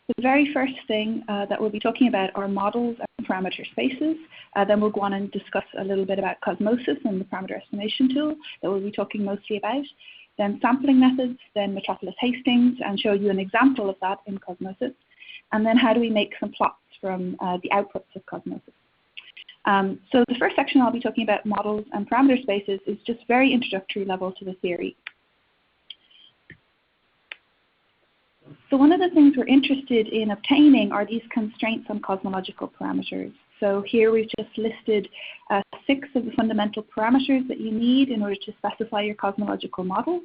The very first thing that we'll be talking about are models and parameter spaces. Then we'll go on and discuss a little bit about CosmoSIS and the parameter estimation tool that we'll be talking mostly about. Then sampling methods, then Metropolis Hastings, and show you an example of that in CosmoSIS. And then how do we make some plots from the outputs of CosmoSIS. So the first section I'll be talking about models and parameter spaces is just very introductory level to the theory. So one of the things we're interested in obtaining are these constraints on cosmological parameters. So here we've just listed 6 of the fundamental parameters that you need in order to specify your cosmological model.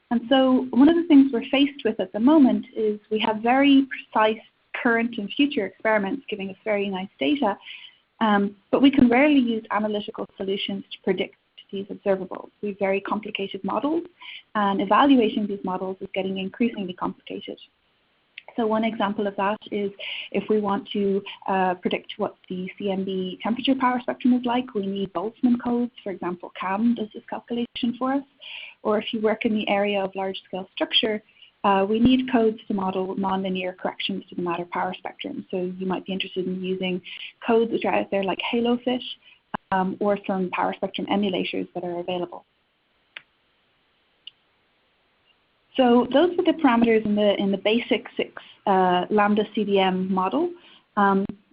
And so one of the things we're faced with at the moment is we have very precise current and future experiments giving us very nice data, but we can rarely use analytical solutions to predict these observables. We have very complicated models, and evaluating these models is getting increasingly complicated. So one example of that is if we want to predict what the CMB temperature power spectrum is like, we need Boltzmann codes. For example, CAM does this calculation for us. Or if you work in the area of large-scale structure, we need codes to model nonlinear corrections to the matter power spectrum. So you might be interested in using codes which are out there like HaloFish, or some power spectrum emulators that are available. So those are the parameters in the basic 6 lambda CDM model,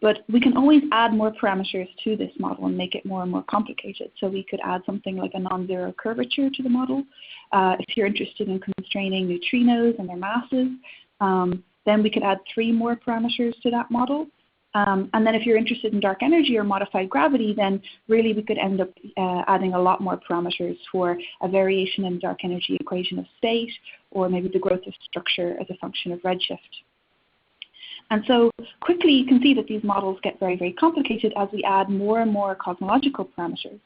but we can always add more parameters to this model and make it more and more complicated. So we could add something like a non-zero curvature to the model. If you're interested in constraining neutrinos and their masses, then we could add 3 more parameters to that model. And then if you're interested in dark energy or modified gravity, then really we could end up adding a lot more parameters for a variation in the dark energy equation of state, or maybe the growth of structure as a function of redshift. And so quickly you can see that these models get very, very complicated as we add more and more cosmological parameters.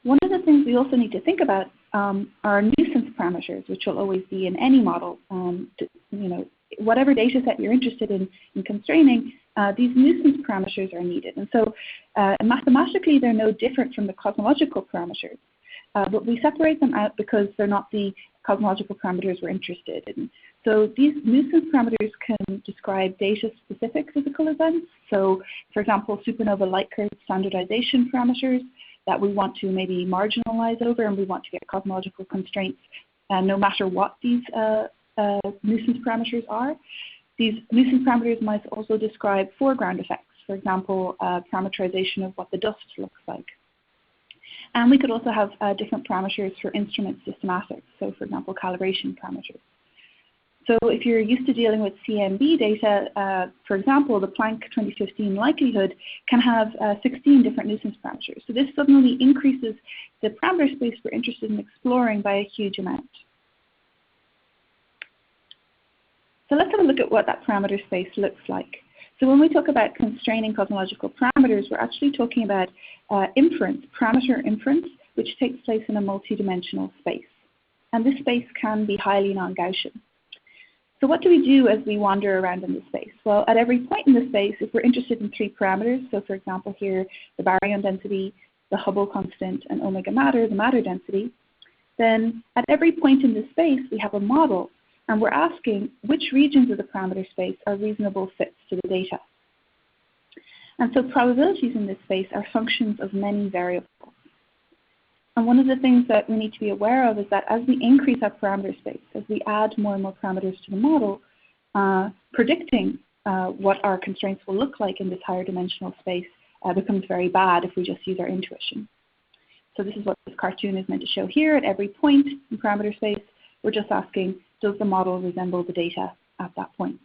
One of the things we also need to think about are nuisance parameters, which will always be in any model. Whatever data set you're interested in constraining, these nuisance parameters are needed. And so mathematically, they're no different from the cosmological parameters. But we separate them out because they're not the cosmological parameters we're interested in. So these nuisance parameters can describe data-specific physical events. So, for example, supernova light curve standardization parameters that we want to maybe marginalize over, and we want to get cosmological constraints no matter what these nuisance parameters are. These nuisance parameters might also describe foreground effects, for example, parameterization of what the dust looks like. And we could also have different parameters for instrument systematics, so for example, calibration parameters. So if you're used to dealing with CMB data, for example, the Planck 2015 likelihood can have 16 different nuisance parameters. So this suddenly increases the parameter space we're interested in exploring by a huge amount. So let's have a look at what that parameter space looks like. So when we talk about constraining cosmological parameters, we're actually talking about inference, parameter inference, which takes place in a multidimensional space. And this space can be highly non-Gaussian. So what do we do as we wander around in this space? Well, at every point in the space, if we're interested in 3 parameters, so for example here, the baryon density, the Hubble constant, and omega matter, the matter density, then at every point in this space, we have a model. And we're asking which regions of the parameter space are reasonable fits to the data. And so probabilities in this space are functions of many variables. And one of the things that we need to be aware of is that as we increase our parameter space, as we add more and more parameters to the model, predicting what our constraints will look like in this higher dimensional space becomes very bad if we just use our intuition. So this is what this cartoon is meant to show here. At every point in parameter space, we're just asking, does the model resemble the data at that point?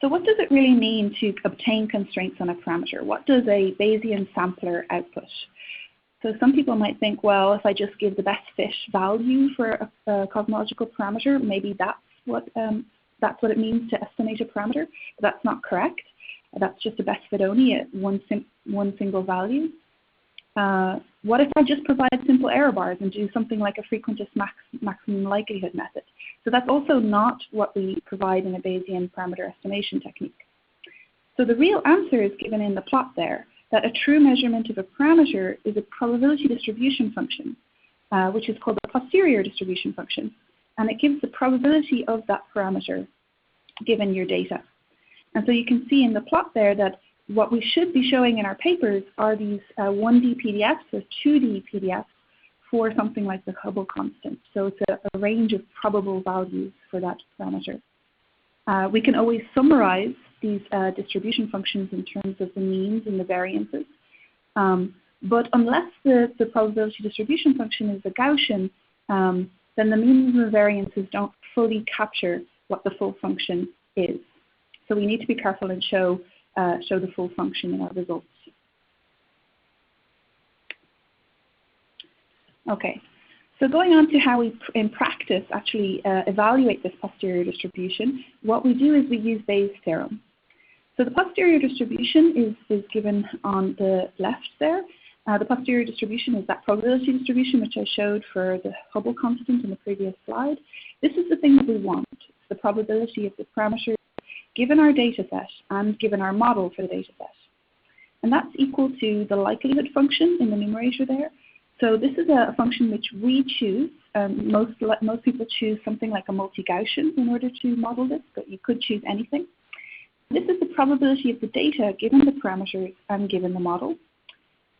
So what does it really mean to obtain constraints on a parameter? What does a Bayesian sampler output? So some people might think, well, if I just give the best fish value for a cosmological parameter, maybe that's what it means to estimate a parameter. But that's not correct. That's just a best fit only at one single value. What if I just provide simple error bars and do something like a frequentist maximum likelihood method? So that's also not what we provide in a Bayesian parameter estimation technique. So the real answer is given in the plot there, that a true measurement of a parameter is a probability distribution function, which is called a posterior distribution function. and it gives the probability of that parameter given your data. And so you can see in the plot there that what we should be showing in our papers are these 1D PDFs or 2D PDFs for something like the Hubble constant. So it's a range of probable values for that parameter. We can always summarize these distribution functions in terms of the means and the variances. But unless the probability distribution function is a Gaussian, then the means and the variances don't fully capture what the full function is. So we need to be careful and show the full function in our results. Okay, so going on to how we, in practice, actually evaluate this posterior distribution, what we do is we use Bayes' theorem. So the posterior distribution is given on the left there. The posterior distribution is that probability distribution which I showed for the Hubble constant in the previous slide. This is the thing that we want, the probability of the parameters given our data set and given our model for the data set. And that's equal to the likelihood function in the numerator there. So this is a function which we choose. Most people choose something like a multi-Gaussian in order to model this, but you could choose anything. This is the probability of the data given the parameters and given the model.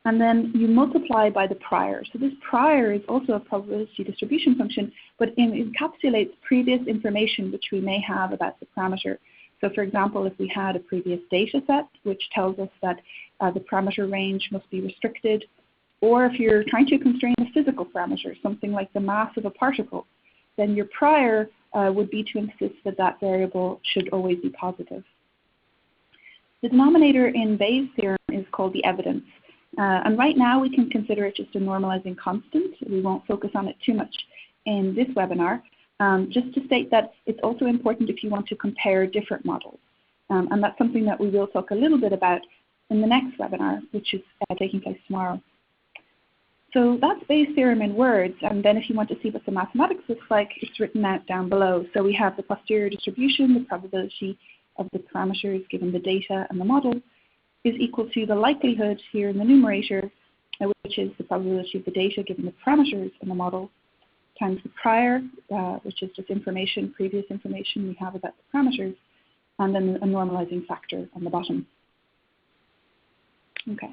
And then you multiply by the prior. So this prior is also a probability distribution function, but it encapsulates previous information which we may have about the parameter. So for example, if we had a previous data set which tells us that the parameter range must be restricted, or if you're trying to constrain a physical parameter, something like the mass of a particle, then your prior would be to insist that that variable should always be positive. The denominator in Bayes' theorem is called the evidence. And right now we can consider it just a normalizing constant. We won't focus on it too much in this webinar. Just to state that it's also important if you want to compare different models. And that's something that we will talk a little bit about in the next webinar, which is taking place tomorrow. So that's Bayes' theorem in words, and then if you want to see what the mathematics looks like, it's written out down below. So we have the posterior distribution, the probability of the parameters given the data and the model, is equal to the likelihood here in the numerator, which is the probability of the data given the parameters and the model, times the prior, which is just information, previous information we have about the parameters, and then a normalizing factor on the bottom. Okay.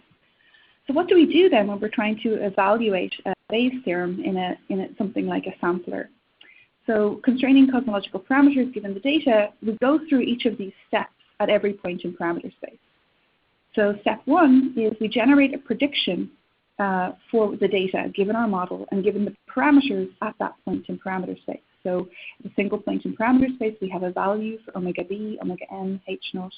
So what do we do then when we're trying to evaluate Bayes' theorem in something like a sampler? So constraining cosmological parameters given the data, we go through each of these steps at every point in parameter space. So step one is we generate a prediction for the data given our model and given the parameters at that point in parameter space. So at a single point in parameter space, we have a value for omega b, omega n, h naught.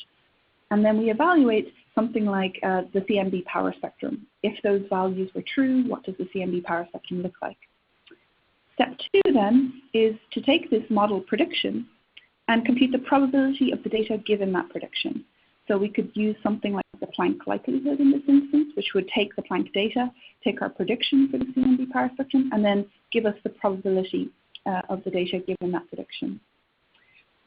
And then we evaluate something like the CMB power spectrum. If those values were true, what does the CMB power spectrum look like? Step two then is to take this model prediction and compute the probability of the data given that prediction. So we could use something like the Planck likelihood in this instance, which would take the Planck data, take our prediction for the CMB power spectrum, and then give us the probability of the data given that prediction.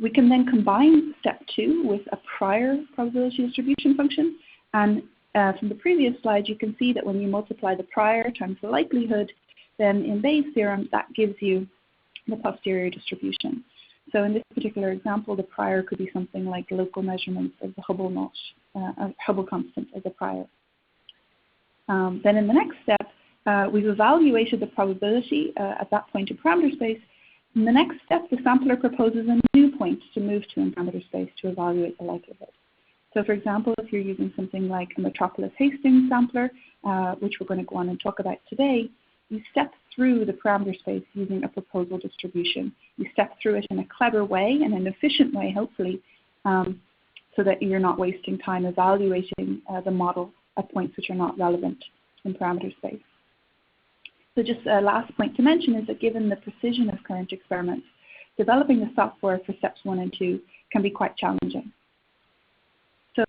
We can then combine step two with a prior probability distribution function. And from the previous slide, you can see that when you multiply the prior times the likelihood, then in Bayes' theorem, that gives you the posterior distribution. So in this particular example, the prior could be something like local measurements of the Hubble notch, Hubble constant as a prior. Then in the next step, we've evaluated the probability at that point in parameter space. In the next step, the sampler proposes a new point to move to in parameter space to evaluate the likelihood. So for example, if you're using something like a Metropolis Hastings sampler, which we're going to go on and talk about today, you step through the parameter space using a proposal distribution. You step through it in a clever way and an efficient way, hopefully, so that you're not wasting time evaluating the model at points which are not relevant in parameter space. So just a last point to mention is that given the precision of current experiments, developing the software for steps 1 and 2 can be quite challenging. So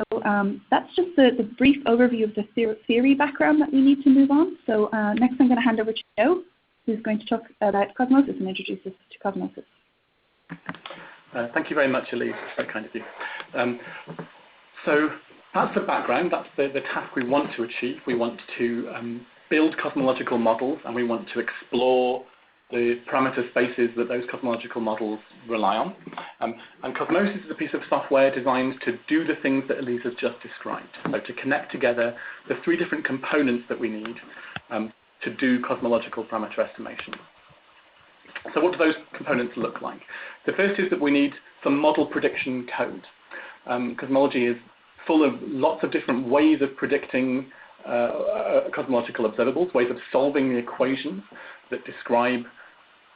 that's just the brief overview of the theory background that we need to move on. So next I'm going to hand over to Joe, who's going to talk about CosmoSIS and introduce us to CosmoSIS. Thank you very much, Elise. Very kind of you. So that's the background. That's the task we want to achieve. We want to build cosmological models, and we want to explore the parameter spaces that those cosmological models rely on. And CosmoSIS is a piece of software designed to do the things that Elise has just described. So to connect together the 3 different components that we need to do cosmological parameter estimation. So what do those components look like? The first is that we need some model prediction code. Cosmology is full of lots of different ways of predicting cosmological observables, ways of solving the equations that describe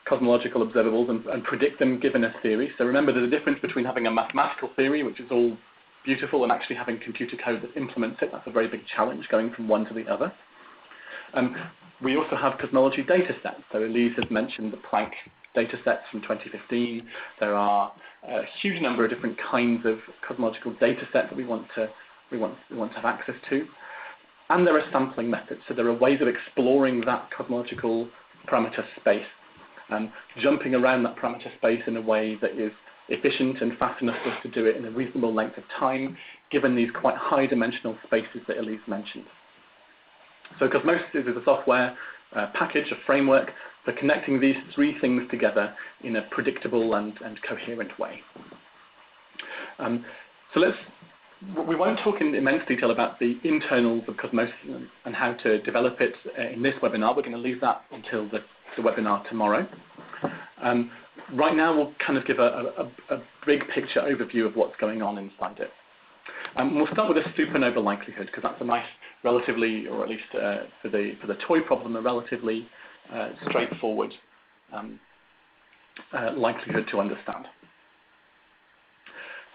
cosmological observables and predict them given a theory. So remember, there's a difference between having a mathematical theory, which is all beautiful, and actually having computer code that implements it. That's a very big challenge, going from one to the other. We also have cosmology data sets. So Elise has mentioned the Planck data sets from 2015. There are a huge number of different kinds of cosmological data sets that we want to have access to. And there are sampling methods. So there are ways of exploring that cosmological parameter space, jumping around that parameter space in a way that is efficient and fast enough for us to do it in a reasonable length of time, given these quite high dimensional spaces that Elise mentioned. So CosmoSIS is a software package, a framework for connecting these 3 things together in a predictable and coherent way. We won't talk in immense detail about the internals of CosmoSIS and how to develop it in this webinar. We're going to leave that until the webinar tomorrow. Right now, we'll kind of give a big picture overview of what's going on inside it. We'll start with a supernova likelihood, because that's a nice, relatively, or at least for the toy problem, a relatively straightforward likelihood to understand.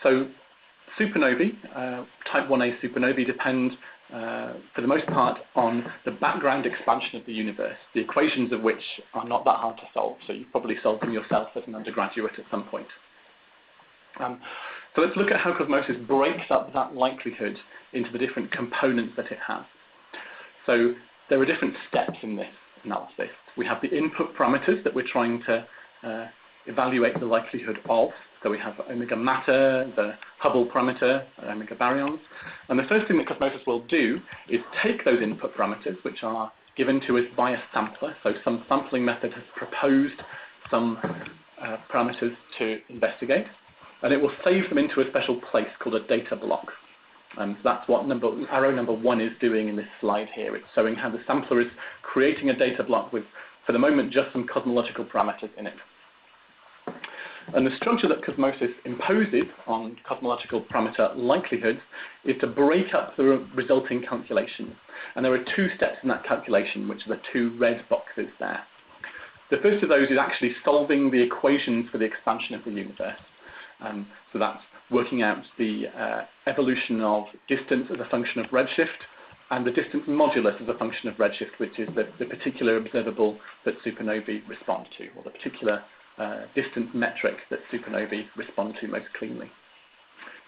So supernovae, type 1a supernovae, depend for the most part on the background expansion of the universe, the equations of which are not that hard to solve. So you've probably solved them yourself as an undergraduate at some point. So let's look at how CosmoSIS breaks up that likelihood into the different components that it has. So there are different steps in this analysis. We have the input parameters that we're trying to evaluate the likelihood of. So we have omega matter, the Hubble parameter, omega baryons. And the first thing that CosmoSIS will do is take those input parameters, which are given to us by a sampler. So some sampling method has proposed some parameters to investigate, and it will save them into a special place called a data block. So that's what arrow number 1 is doing in this slide here. It's showing how the sampler is creating a data block with, for the moment, just some cosmological parameters in it. And the structure that CosmoSIS imposes on cosmological parameter likelihoods is to break up the resulting calculation. And there are 2 steps in that calculation, which are the 2 red boxes there. The first of those is actually solving the equations for the expansion of the universe. So that's working out the evolution of distance as a function of redshift, and the distance modulus as a function of redshift, which is the particular observable that supernovae respond to, or the particular distance metric that supernovae respond to most cleanly.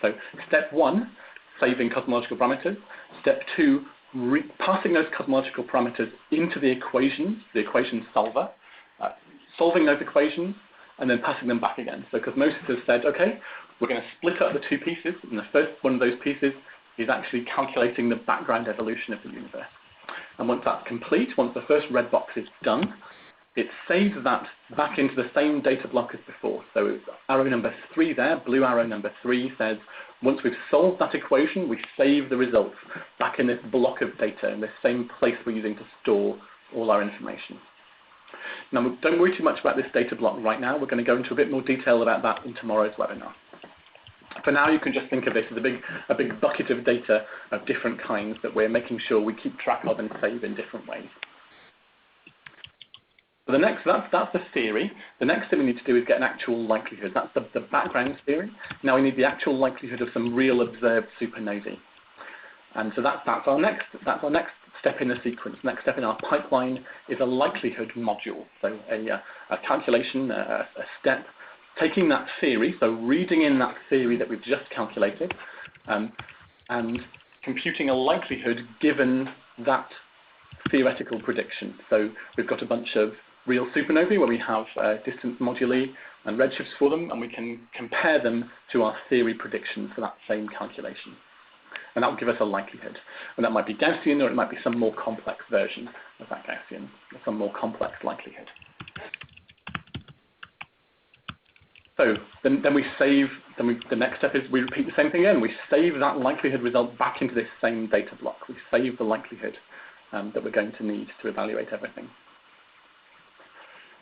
So step 1, saving cosmological parameters. Step 2, passing those cosmological parameters into the equation solver, solving those equations, and then passing them back again. So CosmoSIS has said, okay, we're going to split up the 2 pieces, and the first one of those pieces is actually calculating the background evolution of the universe. And once that's complete, once the first red box is done, it saves that back into the same data block as before. So arrow number 3 there, blue arrow number 3 says, once we've solved that equation, we save the results back in this block of data, in the same place we're using to store all our information. Now, don't worry too much about this data block right now. We're going to go into a bit more detail about that in tomorrow's webinar. For now, you can just think of this as a big bucket of data of different kinds that we're making sure we keep track of and save in different ways. So that's the theory. The next thing we need to do is get an actual likelihood. That's the background theory. Now we need the actual likelihood of some real observed supernovae. And so that's our next step in the sequence. The next step in our pipeline is a likelihood module. So a calculation, a step, taking that theory, so reading in that theory that we've just calculated, and computing a likelihood given that theoretical prediction. So we've got a bunch of real supernovae where we have distance moduli and redshifts for them, and we can compare them to our theory prediction for that same calculation. And that will give us a likelihood. And that might be Gaussian, or it might be some more complex version of that Gaussian, or some more complex likelihood. So then we save, the next step is we repeat the same thing again. We save that likelihood result back into this same data block. We save the likelihood that we're going to need to evaluate everything.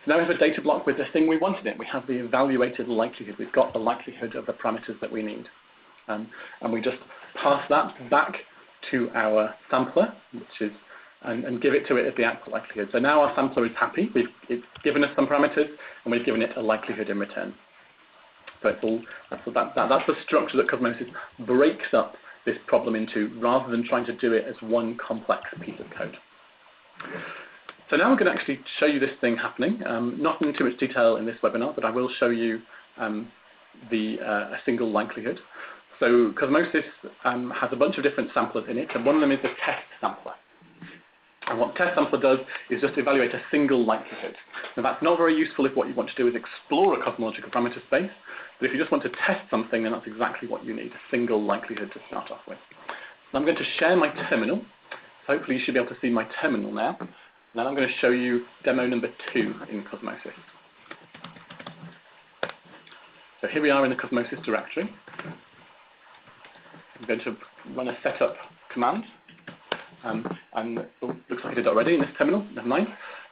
So now we have a data block with the thing we wanted in. We have the evaluated likelihood. We've got the likelihood of the parameters that we need. And we just pass that back to our sampler, which is, and give it to it as the actual likelihood. So now our sampler is happy. It's given us some parameters, and we've given it a likelihood in return. So it's all, that's the structure that CosmoSIS breaks up this problem into, rather than trying to do it as one complex piece of code. So now I'm going to actually show you this thing happening. Not in too much detail in this webinar, but I will show you a single likelihood. So CosmoSIS has a bunch of different samplers in it, and one of them is the test sampler. And what test sampler does is just evaluate a single likelihood. Now that's not very useful if what you want to do is explore a cosmological parameter space, but if you just want to test something, then that's exactly what you need, a single likelihood to start off with. So I'm going to share my terminal. So hopefully you should be able to see my terminal now. And then I'm going to show you demo number 2 in CosmoSIS. So here we are in the CosmoSIS directory. I'm going to run a setup command. And it looks like I did already in this terminal, never mind.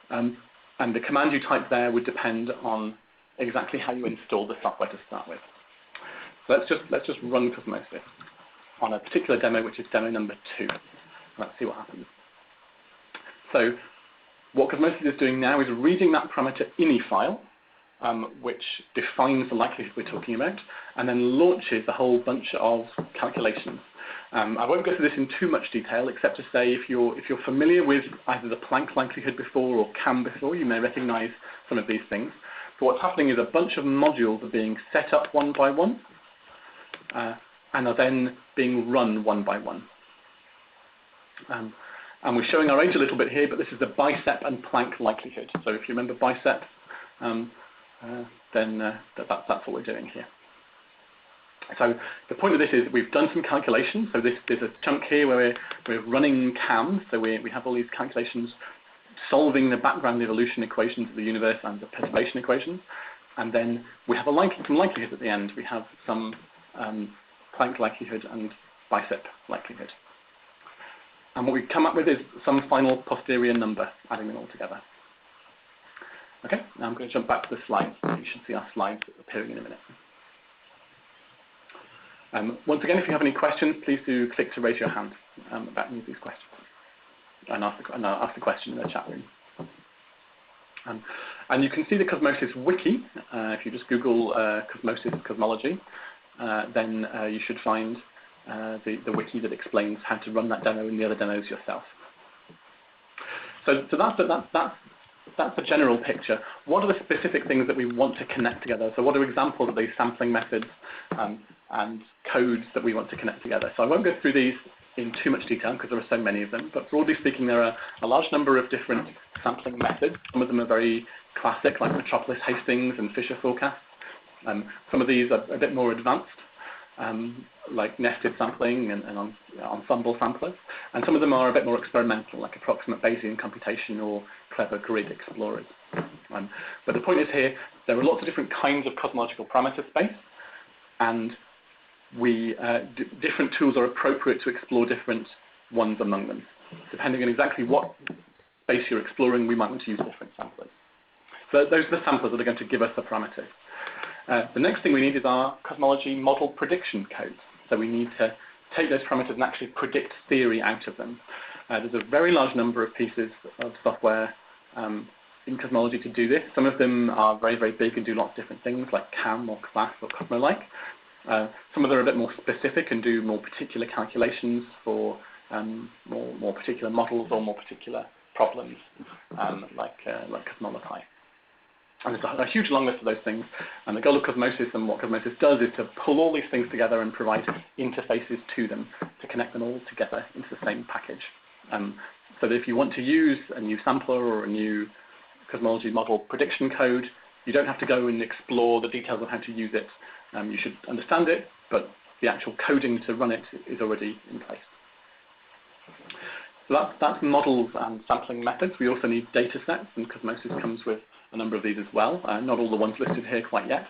And the command you type there would depend on exactly how you install the software to start with. So let's just run CosmoSIS on a particular demo, which is demo number 2. Let's see what happens. So what CosmoSIS is doing now is reading that parameter ini file, which defines the likelihood we're talking about, and then launches a whole bunch of calculations. I won't go through this in too much detail, except to say if you're familiar with either the Planck likelihood before or CAM before, you may recognize some of these things. So what's happening is a bunch of modules are being set up one by one, and are then being run one by one. And we're showing our age a little bit here, but this is the bicep and Planck likelihood. So if you remember bicep, then that's what we're doing here. So the point of this is we've done some calculations. So there's a chunk here where we're running CAM. So we have all these calculations solving the background evolution equations of the universe and the perturbation equations. And then we have some likelihoods at the end. We have some Planck likelihood and bicep likelihood. And what we come up with is some final posterior number, adding them all together. Okay, now I'm going to jump back to the slides. You should see our slides appearing in a minute. Once again, if you have any questions, please do click to raise your hand about any of these questions, and ask the question in the chat room. And you can see the CosmoSIS wiki. If you just Google CosmoSIS cosmology, then you should find the wiki that explains how to run that demo and the other demos yourself. So that's the general picture. What are the specific things that we want to connect together? So what are examples of these sampling methods and codes that we want to connect together? So I won't go through these in too much detail because there are so many of them, but broadly speaking, there are a large number of different sampling methods. Some of them are very classic, like Metropolis Hastings and Fisher forecasts. Some of these are a bit more advanced, like nested sampling and ensemble samplers. And some of them are a bit more experimental, like approximate Bayesian computation or clever grid explorers. But the point is here, there are lots of different kinds of cosmological parameter space, and different tools are appropriate to explore different ones among them. Depending on exactly what space you're exploring, we might want to use different samplers. So those are the samplers that are going to give us the parameters. The next thing we need is our cosmology model prediction codes. So we need to take those parameters and actually predict theory out of them. There's a very large number of pieces of software in cosmology to do this. Some of them are very, very big and do lots of different things, like CAM or CLASS or Cosmolike. Some of them are a bit more specific and do more particular calculations for more particular models or more particular problems, like Cosmolike. And there's a huge long list of those things. And the goal of CosmoSIS and what CosmoSIS does is to pull all these things together and provide interfaces to them to connect them all together into the same package. So that if you want to use a new sampler or a new cosmology model prediction code, you don't have to go and explore the details of how to use it. You should understand it, but the actual coding to run it is already in place. So that's models and sampling methods. We also need data sets, and CosmoSIS comes with a number of these as well, not all the ones listed here quite yet,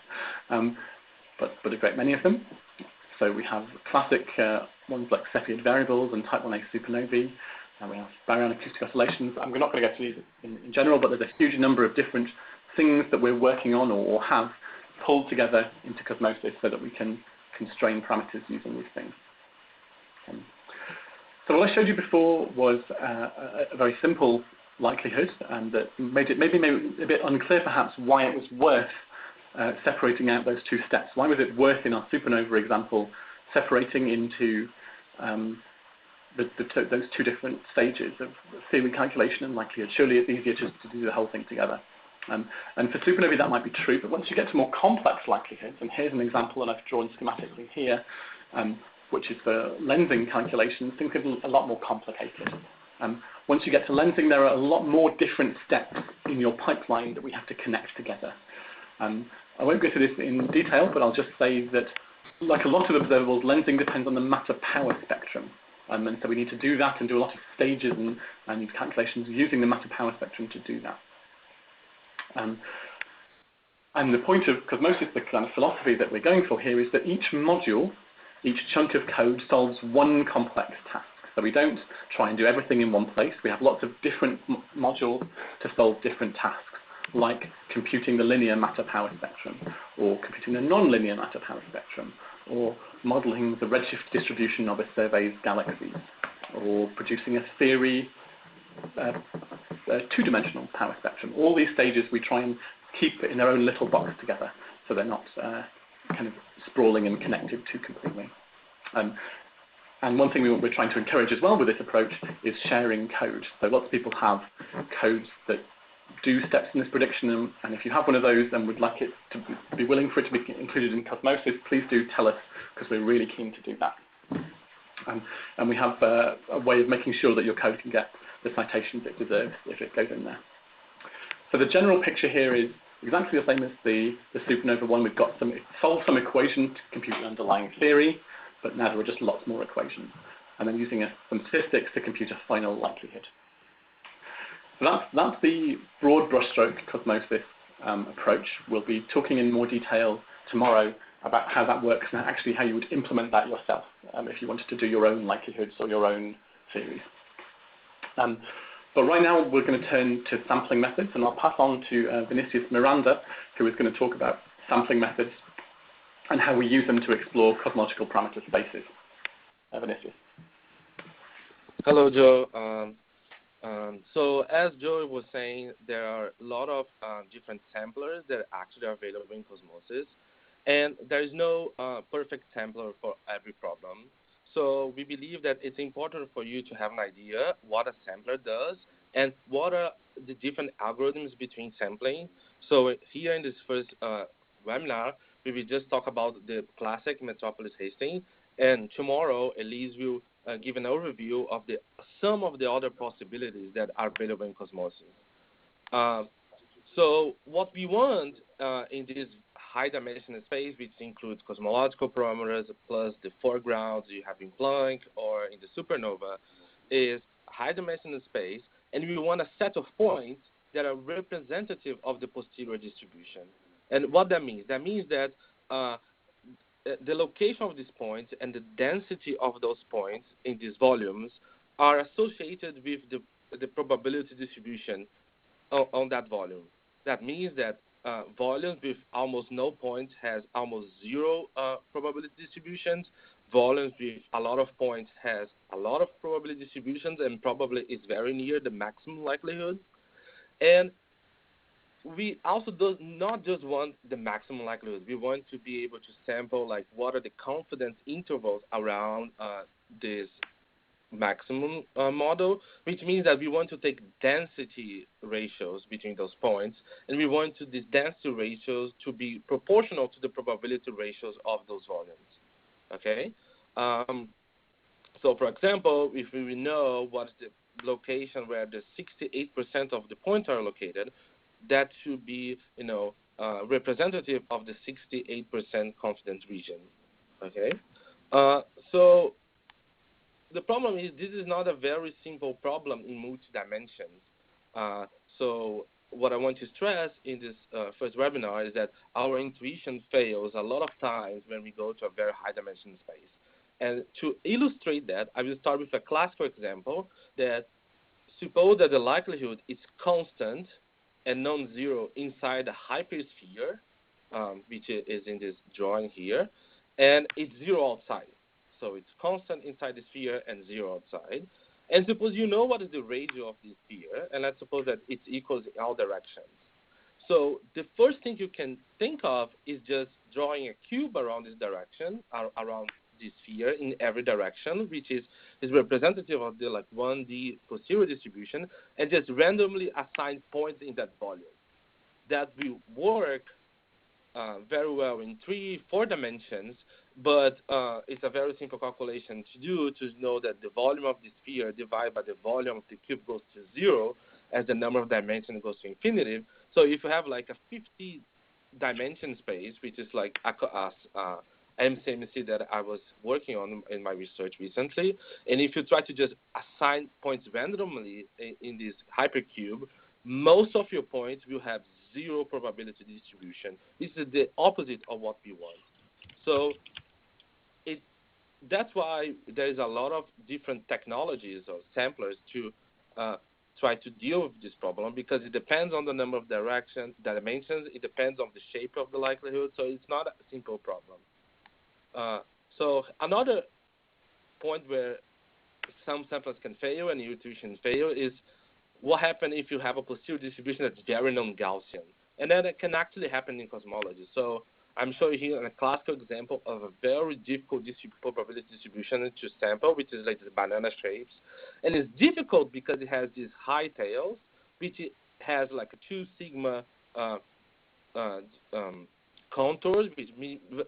but a great many of them. So we have classic ones like Cepheid variables and type 1a supernovae, and we have baryon acoustic oscillations. I'm not going to go through these in general, but there's a huge number of different things that we're working on or have pulled together into CosmoSIS so that we can constrain parameters using these things. So what I showed you before was a very simple likelihood, and that made it maybe a bit unclear perhaps why it was worth separating out those two steps. Why was it worth, in our supernova example, separating into those two different stages of theory calculation and likelihood? Surely it's easier just to do the whole thing together. And for supernovae that might be true, but once you get to more complex likelihoods, and here's an example that I've drawn schematically here, which is for lensing calculations, things get a lot more complicated. Once you get to lensing, there are a lot more different steps in your pipeline that we have to connect together. I won't go through this in detail, but I'll just say that, like a lot of observables, lensing depends on the matter power spectrum. And so we need to do that and do a lot of stages and these calculations using the matter power spectrum to do that. And the point of CosmoSIS, the kind of philosophy that we're going for here, is that each module, each chunk of code solves one complex task. So we don't try and do everything in one place. We have lots of different modules to solve different tasks, like computing the linear matter power spectrum, or computing the non-linear matter power spectrum, or modeling the redshift distribution of a survey's galaxies, or producing a theory two-dimensional power spectrum. All these stages we try and keep in their own little box together, so they're not kind of sprawling and connected too completely. And one thing we're trying to encourage as well with this approach is sharing code. So lots of people have codes that do steps in this prediction, and if you have one of those and would like it to be willing for it to be included in CosmoSIS, please do tell us, because we're really keen to do that. And we have a way of making sure that your code can get the citations it deserves if it goes in there. So the general picture here is exactly the same as the supernova one. We've got solved some equation to compute an underlying theory, but now there are just lots more equations. And then using some statistics to compute a final likelihood. So that's the broad brushstroke CosmoSIS approach. We'll be talking in more detail tomorrow about how that works and actually how you would implement that yourself if you wanted to do your own likelihoods or your own theories. But right now we're going to turn to sampling methods, and I'll pass on to Vinicius Miranda, who is going to talk about sampling methods and how we use them to explore cosmological parameter spaces. Vinicius. Hello, Joe. So as Joe was saying, there are a lot of different samplers that actually are available in CosmoSIS, and there is no perfect sampler for every problem. So we believe that it's important for you to have an idea what a sampler does and what are the different algorithms between sampling. So here in this first webinar, we will just talk about the classic Metropolis Hastings, and tomorrow Elise will give an overview of some of the other possibilities that are available in CosmoSIS. So what we want in this high-dimensional space, which includes cosmological parameters plus the foregrounds you have in Planck or in the supernova, is high-dimensional space, and we want a set of points that are representative of the posterior distribution. And what that means? That means that the location of these points and the density of those points in these volumes are associated with the probability distribution on that volume. That means that volumes with almost no points has almost zero probability distributions. Volumes with a lot of points has a lot of probability distributions and probably is very near the maximum likelihood. And we also do not just want the maximum likelihood. We want to be able to sample like what are the confidence intervals around this maximum model, which means that we want to take density ratios between those points, and we want these density ratios to be proportional to the probability ratios of those volumes. Okay? So for example, if we know what's the location where the 68% of the points are located, that should be, representative of the 68% confidence region. Okay? So the problem is this is not a very simple problem in multi-dimensions. So what I want to stress in this first webinar is that our intuition fails a lot of times when we go to a very high dimension space. And to illustrate that, I will start with a classical example that suppose that the likelihood is constant and non-zero inside the hypersphere, which is in this drawing here, and it's zero outside. So it's constant inside the sphere and zero outside. And suppose you know what is the radius of this sphere, and let's suppose that it's equals in all directions. So the first thing you can think of is just drawing a cube around this direction, around this sphere in every direction, which is representative of the 1D posterior distribution, and just randomly assign points in that volume. That will work very well in 3-4 dimensions, but it's a very simple calculation to do to know that the volume of the sphere divided by the volume of the cube goes to 0 as the number of dimensions goes to infinity. So if you have like a 50 dimension space, which is like a MCMC that I was working on in my research recently, and if you try to just assign points randomly in this hypercube, most of your points will have 0 probability distribution. This is the opposite of what we want. So that's why there is a lot of different technologies or samplers to try to deal with this problem, because it depends on the number of dimensions, it depends on the shape of the likelihood, so it's not a simple problem. So another point where some samplers can fail and your intuition fail is what happens if you have a posterior distribution that's very non-Gaussian. And then it can actually happen in cosmology. So I'm showing here a classical example of a very difficult probability distribution to sample, which is like the banana shapes. And it's difficult because it has these high tails, which has like a 2 sigma contours,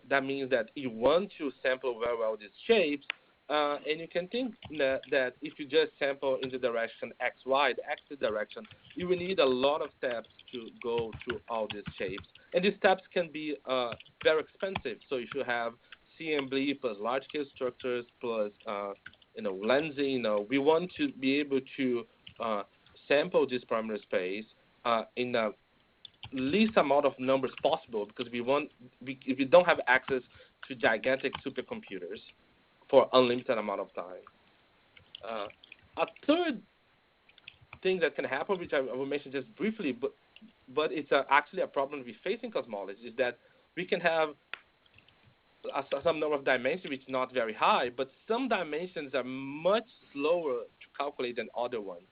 that means that you want to sample very well these shapes, and you can think that if you just sample in the direction x, y, the x direction, you will need a lot of steps to go through all these shapes. And these steps can be very expensive. So if you have CMB plus large-scale structures plus lensing, we want to be able to sample this parameter space in the least amount of numbers possible, because if you don't have access to gigantic supercomputers for unlimited amount of time. A third thing that can happen, which I will mention just briefly, but it's actually a problem we face in cosmology, is that we can have some number of dimensions which is not very high, but some dimensions are much slower to calculate than other ones.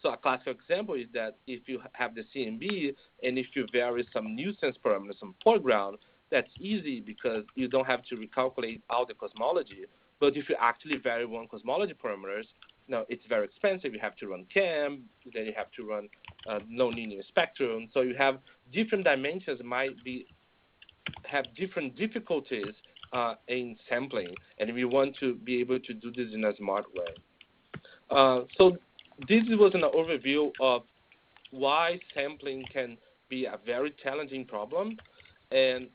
So a classical example is that if you have the CMB and if you vary some nuisance parameters, some foreground, that's easy because you don't have to recalculate all the cosmology. But if you actually vary one cosmology parameters, it's very expensive. You have to run CAM, then you have to run nonlinear spectrum. So you have different dimensions have different difficulties in sampling, and we want to be able to do this in a smart way. So this was an overview of why sampling can be a very challenging problem. And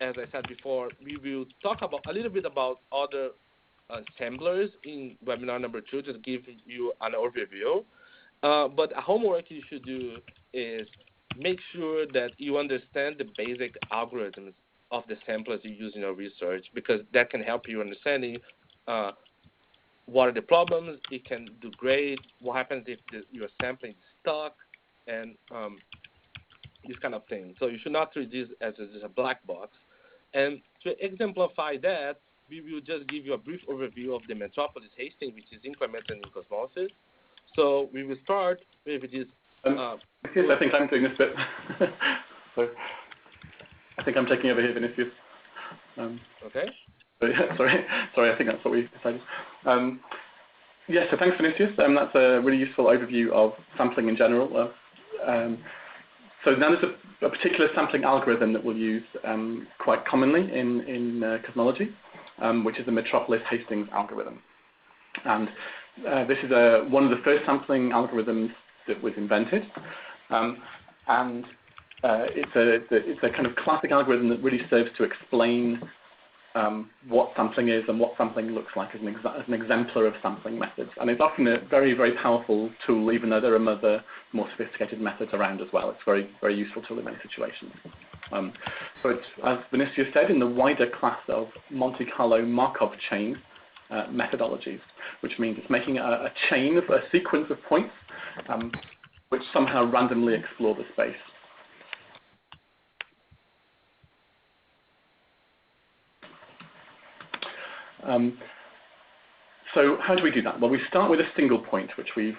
as I said before, we will talk a little bit about other samplers in webinar number 2 to give you an overview. But a homework you should do is make sure that you understand the basic algorithms of the samplers you use in your research, because that can help you understanding what are the problems. It can do great. What happens if your sampling is stuck, and this kind of thing. So you should not treat this as a black box. And to exemplify that, we will just give you a brief overview of the Metropolis Hastings, which is implemented in CosmoSIS. So we will start with this. I think I'm doing this bit. So I think I'm taking over here, Vinicius. Okay. So, yeah, sorry, I think that's what we decided. So thanks, Vinicius. That's a really useful overview of sampling in general. So now there's a particular sampling algorithm that we'll use quite commonly in cosmology, which is the Metropolis Hastings algorithm. And this is one of the first sampling algorithms that was invented. It's a kind of classic algorithm that really serves to explain what sampling is and what sampling looks like as an exemplar of sampling methods. And it's often a very, very powerful tool, even though there are other more sophisticated methods around as well. It's a very, very useful tool in many situations. But as Vinicius said, in the wider class of Monte Carlo Markov chain methodologies, which means it's making a chain of a sequence of points which somehow randomly explore the space. So how do we do that? Well, we start with a single point, which we've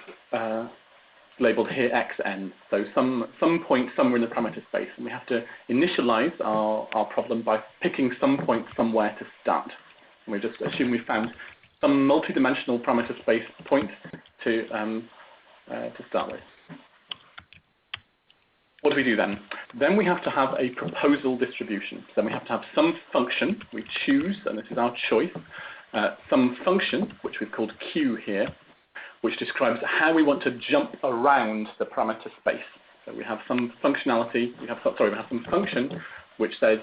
labeled here xn. So some point somewhere in the parameter space, and we have to initialize our problem by picking some point somewhere to start. And we just assume we found some multi-dimensional parameter space point to start with. What do we do then? Then we have to have a proposal distribution. Then we have to have some function we choose, and this is our choice, some function, which we've called Q here, which describes how we want to jump around the parameter space. So we have some functionality, we have some function which says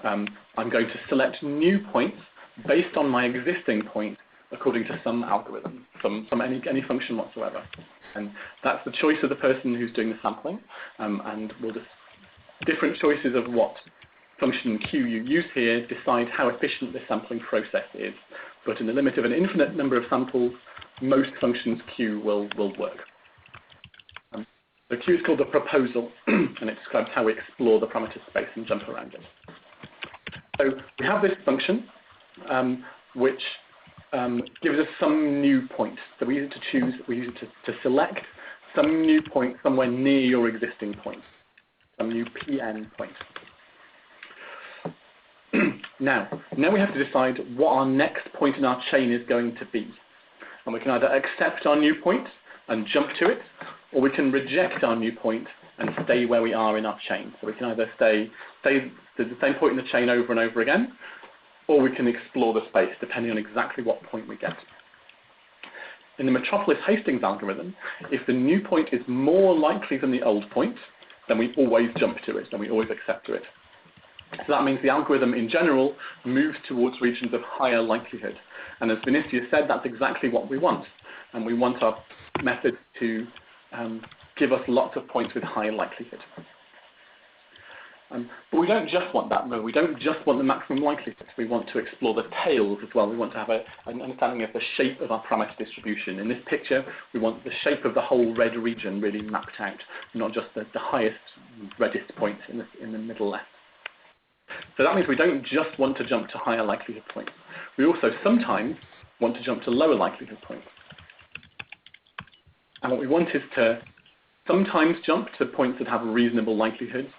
I'm going to select new points based on my existing point according to some algorithm, any function whatsoever. And that's the choice of the person who's doing the sampling, and we'll just different choices of what function Q you use here decide how efficient the sampling process is. But in the limit of an infinite number of samples, most functions Q will work. So Q is called the proposal, and it describes how we explore the parameter space and jump around it. So we have this function, which gives us some new point. So we use it to select some new point somewhere near your existing point, some new PN point. Now we have to decide what our next point in our chain is going to be. And we can either accept our new point and jump to it, or we can reject our new point and stay where we are in our chain. So we can either stay to the same point in the chain over and over again, or we can explore the space depending on exactly what point we get. In the Metropolis-Hastings algorithm, if the new point is more likely than the old point, then we always jump to it, and we always accept to it. So that means the algorithm in general moves towards regions of higher likelihood. And as Vinicius said, that's exactly what we want. And we want our method to give us lots of points with high likelihood. But we don't just want that. We don't just want the maximum likelihood. We want to explore the tails as well. We want to have an understanding of the shape of our parameter distribution. In this picture, we want the shape of the whole red region really mapped out, not just the highest, reddest point in the middle left. So that means we don't just want to jump to higher likelihood points. We also sometimes want to jump to lower likelihood points. And what we want is to sometimes jump to points that have reasonable likelihoods,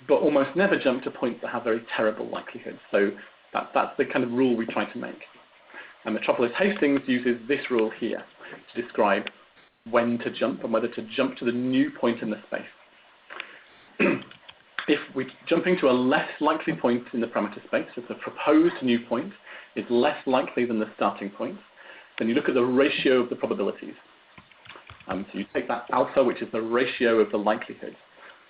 but almost never jump to points that have very terrible likelihoods. So that's the kind of rule we try to make. And Metropolis-Hastings uses this rule here to describe when to jump and whether to jump to the new point in the space. If we're jumping to a less likely point in the parameter space, if the proposed new point is less likely than the starting point, then you look at the ratio of the probabilities. So you take that alpha, which is the ratio of the likelihoods.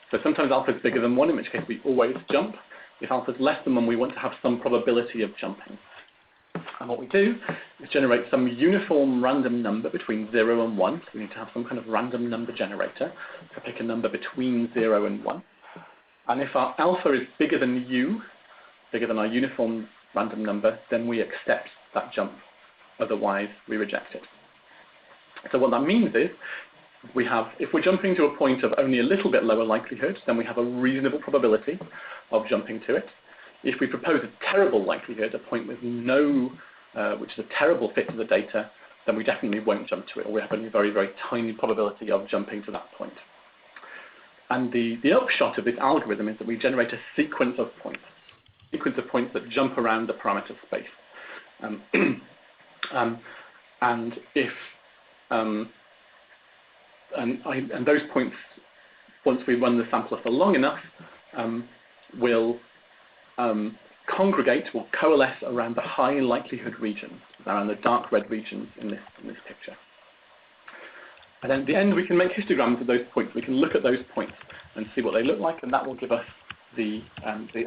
So sometimes alpha is bigger than 1, in which case we always jump. If alpha is less than 1, we want to have some probability of jumping. And what we do is generate some uniform random number between 0 and 1. So we need to have some kind of random number generator to pick a number between 0 and 1. And if our alpha is bigger than u, bigger than our uniform random number, then we accept that jump. Otherwise, we reject it. So what that means is, if we're jumping to a point of only a little bit lower likelihood, then we have a reasonable probability of jumping to it. If we propose a terrible likelihood, a point with which is a terrible fit to the data, then we definitely won't jump to it, or we have only a very, very tiny probability of jumping to that point. And the upshot of this algorithm is that we generate a sequence of points that jump around the parameter space. And those points, once we run the sampler for long enough, will congregate, will coalesce around the high likelihood regions, around the dark red regions in this picture. And then at the end, we can make histograms of those points. We can look at those points and see what they look like, and that will give us the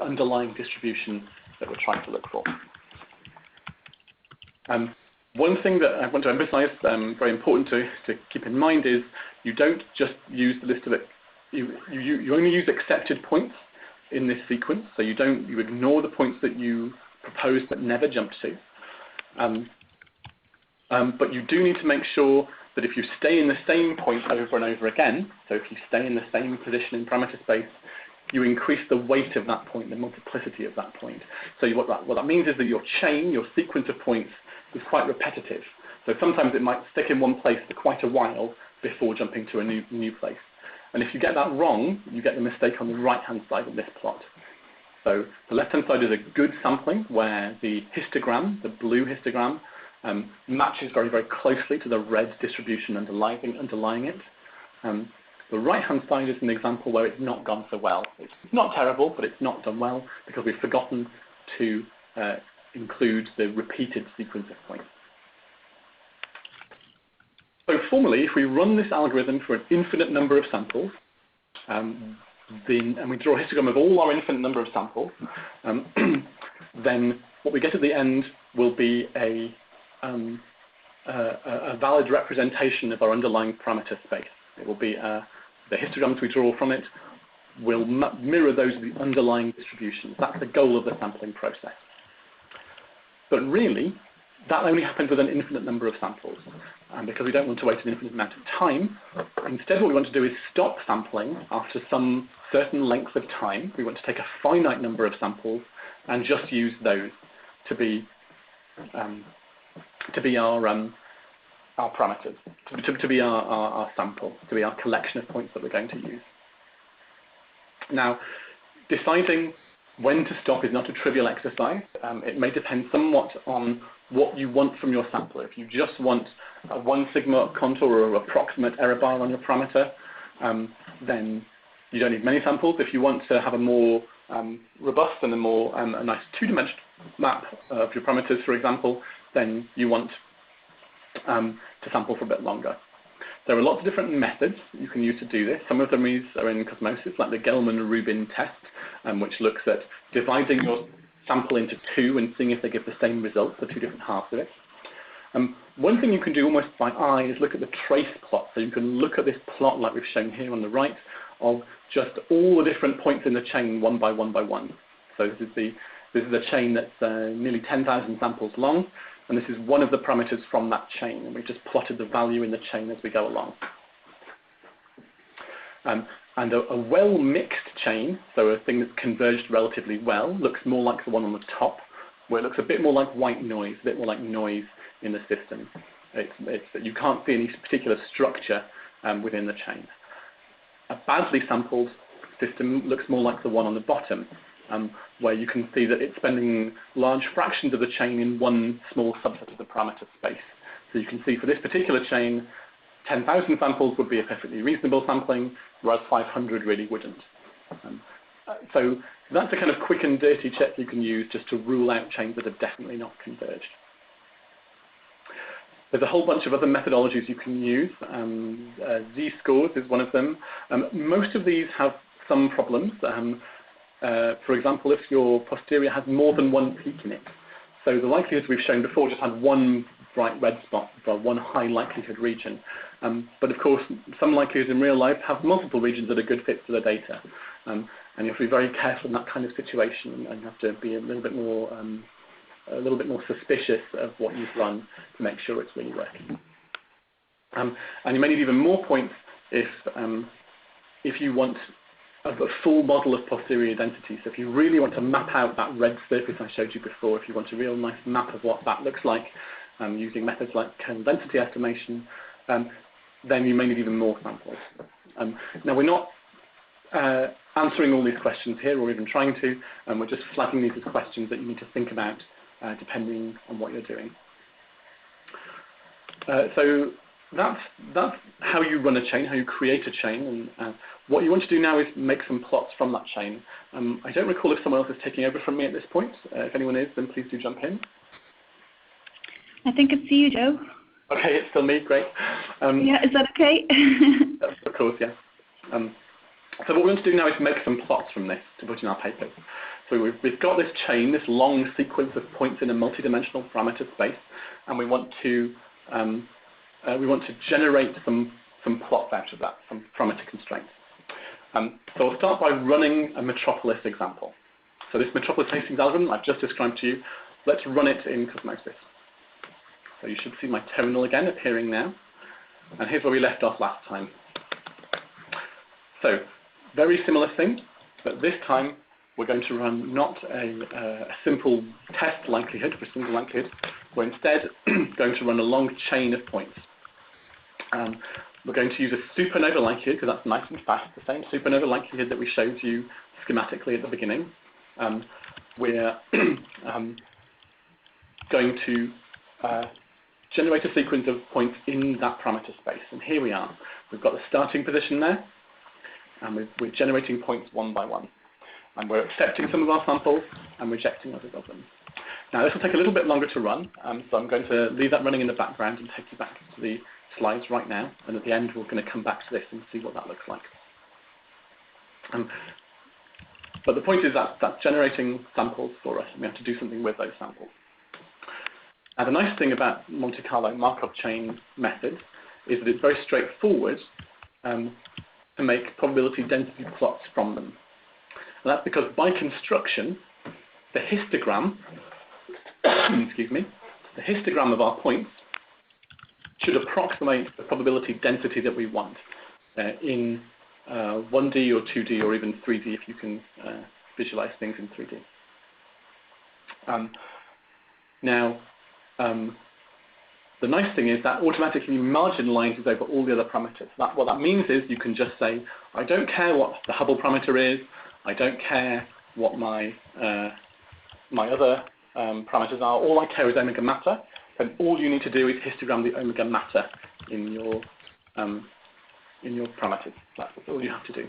underlying distribution that we're trying to look for. One thing that I want to emphasize, very important to keep in mind, is you don't just use the list of it. You only use accepted points in this sequence, so you ignore the points that you propose but never jump to. But you do need to make sure that if you stay in the same point over and over again, so if you stay in the same position in parameter space, you increase the weight of that point, the multiplicity of that point. So what that means is that your chain, your sequence of points, is quite repetitive. So sometimes it might stick in one place for quite a while before jumping to a new place. And if you get that wrong, you get the mistake on the right-hand side of this plot. So the left-hand side is a good sampling where the histogram, the blue histogram, matches very, very closely to the red distribution underlying it. The right-hand side is an example where it's not gone so well. It's not terrible, but it's not done well because we've forgotten to include the repeated sequence of points. So formally, if we run this algorithm for an infinite number of samples, and we draw a histogram of all our infinite number of samples, then what we get at the end will be a valid representation of our underlying parameter space. It will be the histograms we draw from it will mirror those of the underlying distributions. That's the goal of the sampling process. But really, that only happens with an infinite number of samples. And because we don't want to wait an infinite amount of time, instead what we want to do is stop sampling after some certain length of time. We want to take a finite number of samples and just use those to be our parameters, to be our sample, to be our collection of points that we're going to use. Now, deciding when to stop is not a trivial exercise. It may depend somewhat on what you want from your sampler. If you just want a 1 sigma contour or approximate error bar on your parameter, then you don't need many samples. If you want to have a more robust and a nice two-dimensional map of your parameters, for example, then you want to sample for a bit longer. There are lots of different methods you can use to do this. Some of them are in CosmoSIS, like the Gelman-Rubin test, which looks at dividing your sample into two and seeing if they give the same result for two different halves of it. One thing you can do almost by eye is look at the trace plot. So you can look at this plot like we've shown here on the right of just all the different points in the chain one by one by one. So this is a chain that's nearly 10,000 samples long, and this is one of the parameters from that chain, and we've just plotted the value in the chain as we go along. And a well-mixed chain, so a thing that's converged relatively well, looks more like the one on the top, where it looks a bit more like white noise, a bit more like noise in the system. You can't see any particular structure within the chain. A badly sampled system looks more like the one on the bottom, where you can see that it's spending large fractions of the chain in one small subset of the parameter space. So you can see for this particular chain, 10,000 samples would be a perfectly reasonable sampling, whereas 500 really wouldn't. So that's a kind of quick and dirty check you can use just to rule out chains that have definitely not converged. There's a whole bunch of other methodologies you can use. Z-scores is one of them. Most of these have some problems. For example, if your posterior has more than one peak in it. So the likelihoods we've shown before just had one bright red spot, or one high likelihood region. But of course, some likelihoods in real life have multiple regions that are good fits for the data. And you have to be very careful in that kind of situation, and you have to be a little bit more suspicious of what you've run to make sure it's really working. And you may need even more points if you want a full model of posterior density. So if you really want to map out that red surface I showed you before, if you want a real nice map of what that looks like, using methods like kernel density estimation, then you may need even more samples. Now we're not answering all these questions here, or even trying to, we're just flagging these as questions that you need to think about depending on what you're doing. So that's how you run a chain, how you create a chain, and what you want to do now is make some plots from that chain. I don't recall if someone else is taking over from me at this point. If anyone is, then please do jump in. I think it's you, Joe. Okay, it's still me, great. Yeah, is that okay? Of course, yeah. So what we want to do now is make some plots from this to put in our papers. So we've got this chain, this long sequence of points in a multidimensional parameter space, and we want to generate some plots out of that, some parameter constraints. So I'll start by running a Metropolis example. So this Metropolis Hastings algorithm I've just described to you, let's run it in CosmoSIS. So you should see my terminal again appearing now. And here's where we left off last time. So very similar thing, but this time we're going to run not a simple test likelihood for a single likelihood. We're instead going to run a long chain of points. We're going to use a supernova likelihood, because that's nice and fast, the same supernova likelihood that we showed you schematically at the beginning. We're going to generate a sequence of points in that parameter space. And here we are. We've got the starting position there, and we're generating points one by one. And we're accepting some of our samples and rejecting others of them. Now, this will take a little bit longer to run, so I'm going to leave that running in the background and take you back to the slides right now. And at the end, we're going to come back to this and see what that looks like. But the point is that that's generating samples for us, and we have to do something with those samples. Now, the nice thing about Monte Carlo Markov chain methods is that it's very straightforward to make probability density plots from them. And that's because by construction, the histogram, excuse me, the histogram of our points should approximate the probability density that we want in 1D or 2D or even 3D if you can visualize things in 3D. The nice thing is that automatically marginalizes over all the other parameters. What that means is you can just say, I don't care what the Hubble parameter is, I don't care what my other parameters are, all I care is omega matter, and all you need to do is histogram the omega matter in your parameters. That's all you have to do.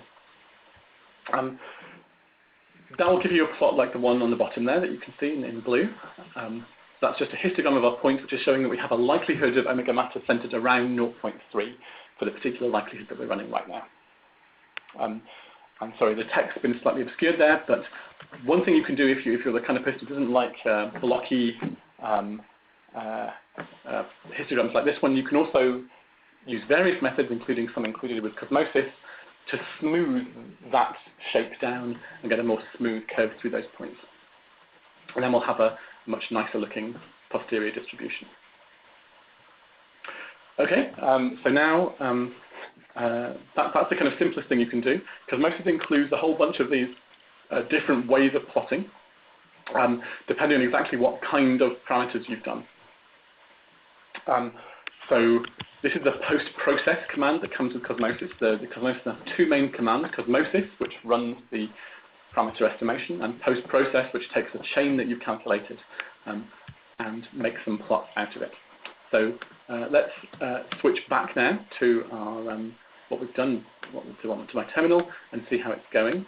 That will give you a plot like the one on the bottom there that you can see in blue. That's just a histogram of our points, which is showing that we have a likelihood of omega matter centered around 0.3 for the particular likelihood that we're running right now. I'm sorry, the text's been slightly obscured there, but one thing you can do if you're the kind of person who doesn't like blocky histograms like this one, you can also use various methods, including some included with CosmoSIS, to smooth that shape down and get a more smooth curve through those points. And then we'll have a much nicer looking posterior distribution. Okay, so now that's the kind of simplest thing you can do, because most of it includes a whole bunch of these different ways of plotting, depending on exactly what kind of parameters you've done. So this is the post-process command that comes with CosmoSIS. The CosmoSIS has two main commands, CosmoSIS, which runs the parameter estimation, and post-process, which takes a chain that you've calculated and makes some plots out of it. So let's switch back now to our what we've done, to my terminal, and see how it's going.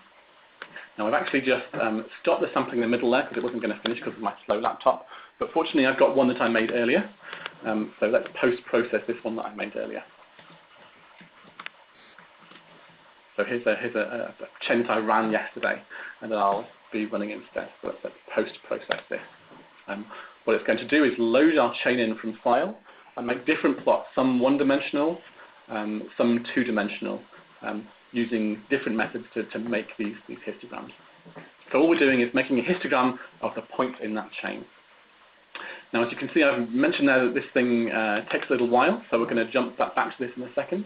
Now I've actually just stopped the sampling in the middle there because it wasn't going to finish because of my slow laptop. But fortunately, I've got one that I made earlier. So let's post-process this one that I made earlier. So here's a chain that I ran yesterday, and then I'll be running instead. So let's post-process this. What it's going to do is load our chain in from file and make different plots, some one-dimensional, some two-dimensional, using different methods to make these histograms. So all we're doing is making a histogram of the point in that chain. Now, as you can see, I've mentioned there that this thing takes a little while, so we're going to jump back to this in a second.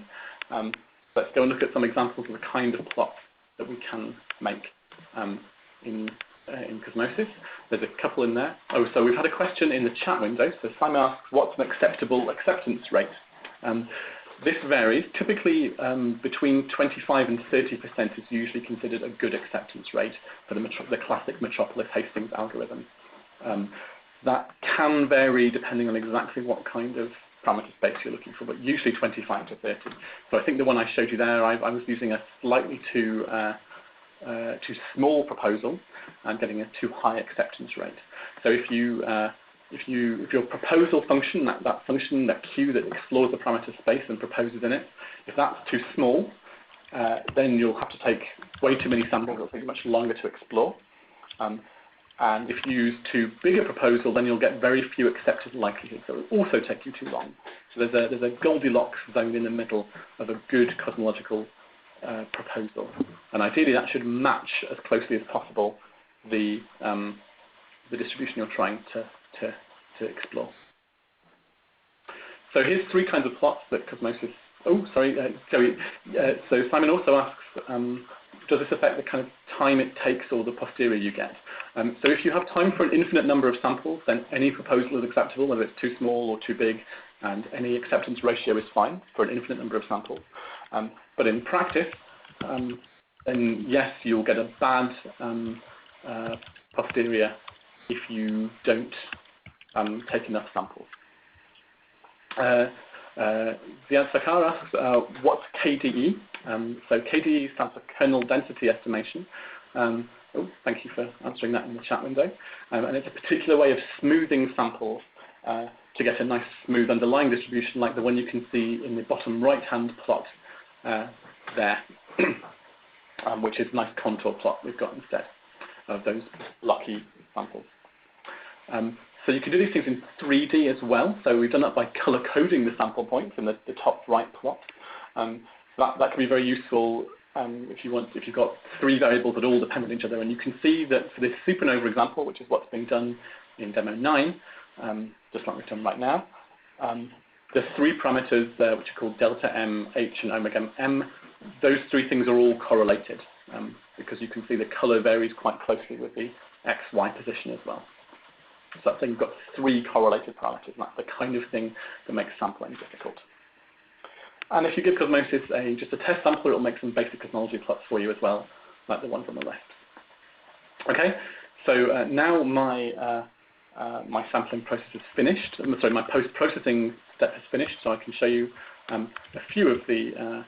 Let's go and look at some examples of the kind of plots that we can make in CosmoSIS. There's a couple in there. Oh, so we've had a question in the chat window. So Simon asks, what's an acceptable acceptance rate? This varies. Typically, between 25 and 30% is usually considered a good acceptance rate for the classic Metropolis Hastings algorithm. That can vary depending on exactly what kind of parameter space you're looking for, but usually 25 to 30. So I think the one I showed you there, I was using a slightly too small proposal and getting a too high acceptance rate. So if your proposal function, that function, that queue that explores the parameter space and proposes in it, if that's too small, then you'll have to take way too many samples. It'll take much longer to explore. And if you use too big a proposal, then you'll get very few accepted likelihoods. So it will also take you too long. So there's a Goldilocks zone in the middle of a good cosmological proposal. And ideally, that should match as closely as possible the distribution you're trying to explore. So here's three kinds of plots that CosmoSIS. Oh, sorry, Joey. So Simon also asks, does this affect the kind of time it takes or the posterior you get? So if you have time for an infinite number of samples, then any proposal is acceptable, whether it's too small or too big, and any acceptance ratio is fine for an infinite number of samples. But in practice, then yes, you'll get a bad posterior if you don't take enough samples. Ziad Sakar asks, what's KDE? So KDE stands for kernel density estimation. Thank you for answering that in the chat window. And it's a particular way of smoothing samples to get a nice smooth underlying distribution like the one you can see in the bottom right-hand plot there, which is a nice contour plot we've got instead of those blocky samples. So you can do these things in 3D as well. So we've done that by color coding the sample points in the top right plot. That can be very useful if you've got three variables that all depend on each other. And you can see that for this supernova example, which is what's being done in demo 9, just like we've done right now, there's three parameters which are called delta M, H, and omega M. Those three things are all correlated because you can see the color varies quite closely with the X, Y position as well. So that's saying you've got three correlated parameters, and that's the kind of thing that makes sampling difficult. And if you give CosmoSIS just a test sampler, it'll make some basic cosmology plots for you as well, like the ones on the left. Okay, so now my my sampling process is finished. Sorry, my post-processing step is finished, so I can show you a few of the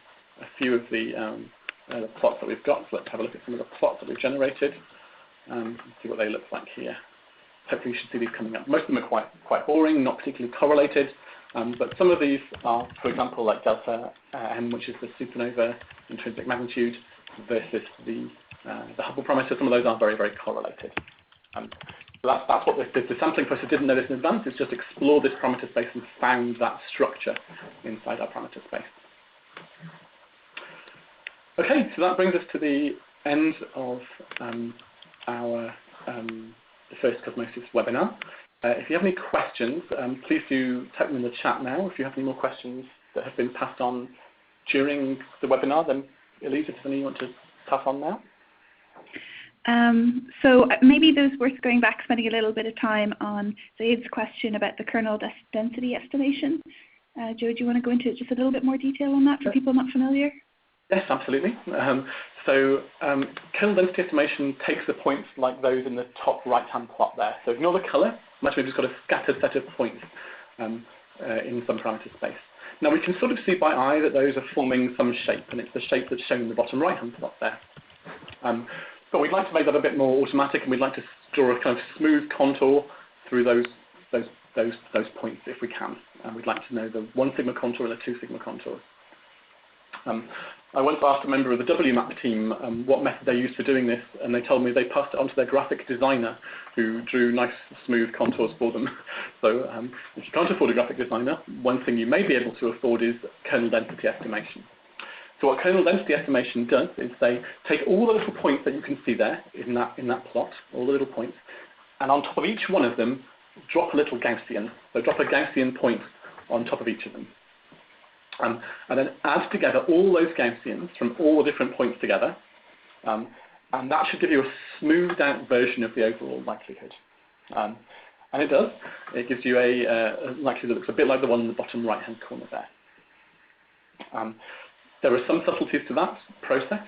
plots that we've got. So let's have a look at some of the plots that we've generated and see what they look like here. Hopefully you should see these coming up. Most of them are quite boring, not particularly correlated, but some of these are, for example, like delta M, which is the supernova intrinsic magnitude, versus the Hubble parameter. Some of those are very, very correlated. So that's what the sampling process didn't know this in advance, is just explored this parameter space and found that structure inside our parameter space. Okay, so that brings us to the end of our the first CosmoSIS webinar. If you have any questions, please do type them in the chat now. If you have any more questions that have been passed on during the webinar, then Elisa, is there anything you want to pass on now? So maybe there's worth going back, spending a little bit of time on Zaid's question about the kernel density estimation. Joe, do you want to go into just a little bit more detail on that for people not familiar? Yes, absolutely. So kernel density estimation takes the points like those in the top right-hand plot there. So ignore the color. Imagine we've just got a scattered set of points in some parameter space. Now we can sort of see by eye that those are forming some shape, and it's the shape that's shown in the bottom right-hand plot there. But we'd like to make that a bit more automatic, and we'd like to draw a kind of smooth contour through those points if we can. And we'd like to know the 1 sigma contour and the 2 sigma contours. I once asked a member of the WMAP team what method they used for doing this, and they told me they passed it on to their graphic designer, who drew nice, smooth contours for them. So if you can't afford a graphic designer, one thing you may be able to afford is kernel density estimation. So what kernel density estimation does is they take all the little points that you can see there in that plot, all the little points, and on top of each one of them, drop a little Gaussian. So drop a Gaussian point on top of each of them. And then add together all those Gaussians from all the different points together, and that should give you a smoothed out version of the overall likelihood. And it does. It gives you a likelihood that looks a bit like the one in the bottom right-hand corner there. There are some subtleties to that process.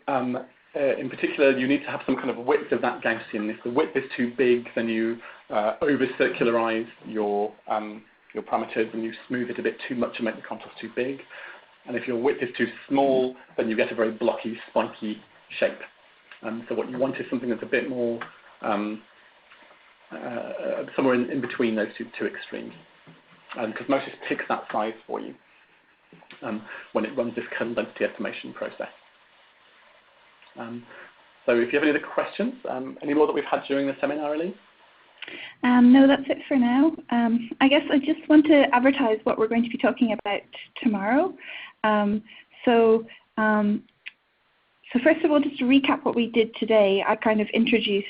In particular, you need to have some kind of width of that Gaussian. If the width is too big, then you over-circularize your parameters and you smooth it a bit too much and make the contours too big. And if your width is too small, then you get a very blocky, spiky shape. So what you want is something that's a bit more somewhere in between those two extremes. CosmoSIS picks that size for you when it runs this kernel density estimation process. So So if you have any other questions, any more that we've had during the seminar, Elise? No, that's it for now. I guess I just want to advertise what we're going to be talking about tomorrow. So first of all, just to recap what we did today, I kind of introduced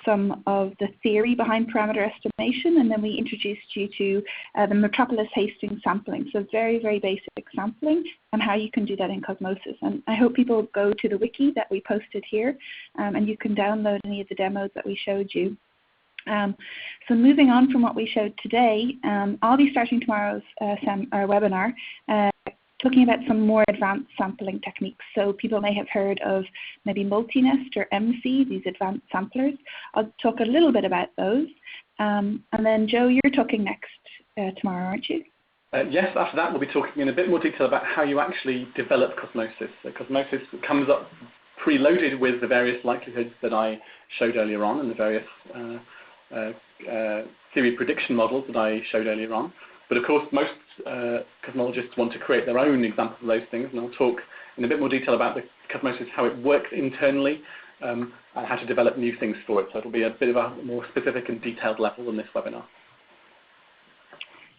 some of the theory behind parameter estimation, and then we introduced you to the Metropolis Hastings sampling. So very, very basic sampling and how you can do that in CosmoSIS. And I hope people go to the wiki that we posted here, and you can download any of the demos that we showed you. So moving on from what we showed today, I'll be starting tomorrow's webinar talking about some more advanced sampling techniques. So people may have heard of maybe multi-nest or MC, these advanced samplers. I'll talk a little bit about those. And then Joe, you're talking next tomorrow, aren't you? Yes, after that we'll be talking in a bit more detail about how you actually develop CosmoSIS. So CosmoSIS comes up preloaded with the various likelihoods that I showed earlier on and the various theory prediction models that I showed earlier on. But of course, most cosmologists want to create their own examples of those things, and I'll talk in a bit more detail about the CosmoSIS, how it works internally, and how to develop new things for it. So it'll be a bit of a more specific and detailed level in this webinar.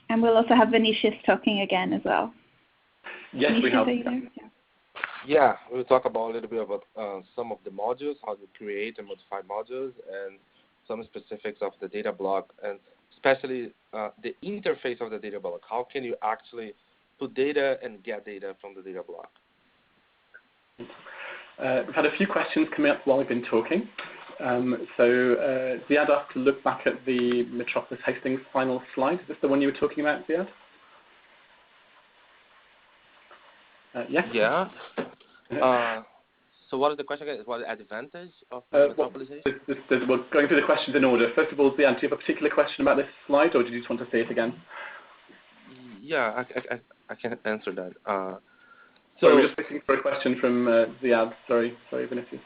And we'll also have Vinicius talking again as well. Yes, Vinicius, we have. are you there? Yeah, we'll talk about a little bit about some of the modules, how to create and modify modules, and some specifics of the data block, and especially the interface of the data block. How can you actually put data and get data from the data block? We've had a few questions coming up while we've been talking. Ziad asked to look back at the Metropolis Hastings final slide. Is this the one you were talking about, Ziad? Yes? Yeah. So what is the question again? What is the advantage of Metropolis Hastings? We're going through the questions in order. First of all, Ziad, do you have a particular question about this slide, or did you just want to say it again? Yeah, I can answer that. So we're just waiting for a question from Ziad. Sorry, Vinicius.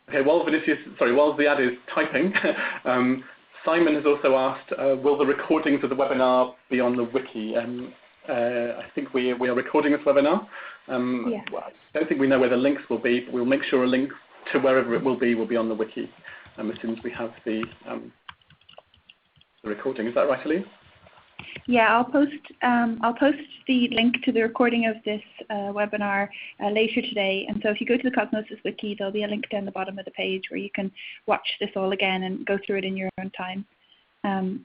Okay, while Ziad is typing, Simon has also asked, will the recordings of the webinar be on the wiki? I think we are recording this webinar. Yeah. Well, I don't think we know where the links will be, but we'll make sure a link to wherever it will be on the wiki as soon as we have the recording. Is that right, Elise? Yeah, I'll post the link to the recording of this webinar later today. And so if you go to the CosmoSIS wiki, there'll be a link down the bottom of the page where you can watch this all again and go through it in your own time.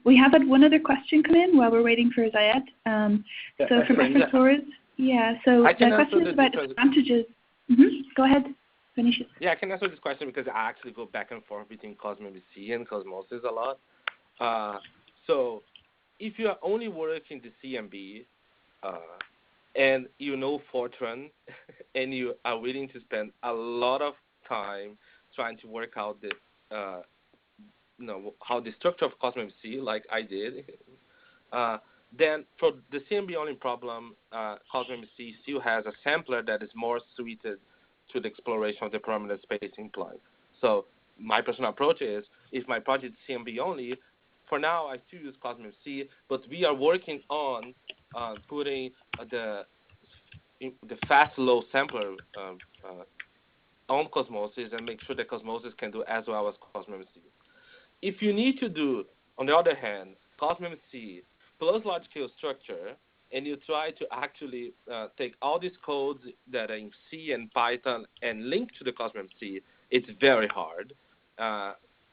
We have had one other question come in while we're waiting for Ziad. So from Efra Torres, so the question is about advantages. Go ahead, finish it. Yeah, I can answer this question because I actually go back and forth between CosmoSIS and CosmoSIS a lot. So if you are only working the CMB and you know Fortran and you are willing to spend a lot of time trying to work out the how the structure of CosmoSIS, like I did, then for the CMB only problem, CosmoSIS still has a sampler that is more suited to the exploration of the parameter space implied. So my personal approach is, if my project is CMB only, for now I still use CosmoSIS, but we are working on putting the fast low sampler on CosmoSIS and make sure that CosmoSIS can do as well as CosmoSIS. If you need to do, on the other hand, CosmoSIS plus large scale structure, and you try to actually take all these codes that are in C and Python and link to the CosmoSIS, it's very hard.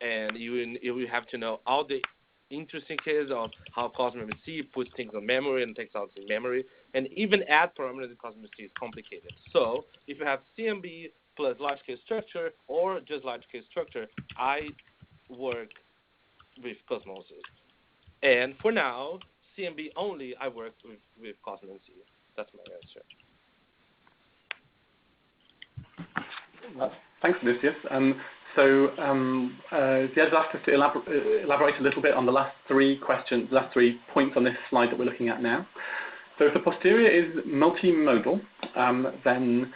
And you have to know all the interesting cases of how CosmoSIS puts things on memory and takes out in memory, and even add parameters in CosmoSIS is complicated. So if you have CMB plus large scale structure or just large scale structure, I work with CosmoSIS. And for now, CMB only, I work with CosmoSIS. That's my answer. Thanks, Lucius. Ziad asked us to elaborate a little bit on the last three points on this slide that we're looking at now. So if the posterior is multimodal, then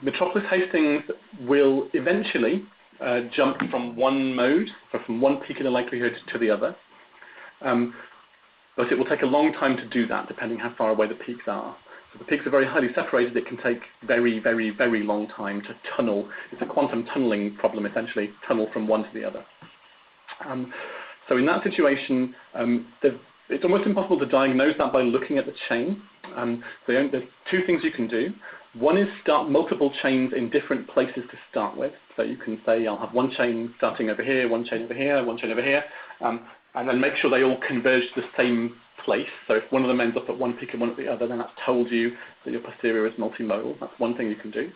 Metropolis Hastings will eventually jump from one mode, or from one peak in the likelihood to the other. But it will take a long time to do that, depending how far away the peaks are. So the peaks are very highly separated. It can take very, very, very long time to tunnel. It's a quantum tunneling problem, essentially, tunnel from one to the other. So in that situation, it's almost impossible to diagnose that by looking at the chain. So there's two things you can do. One is start multiple chains in different places to start with. So you can say, I'll have one chain starting over here, one chain over here, one chain over here, and then make sure they all converge to the same place. So if one of them ends up at one peak and one at the other, then that's told you that your posterior is multimodal. That's one thing you can do.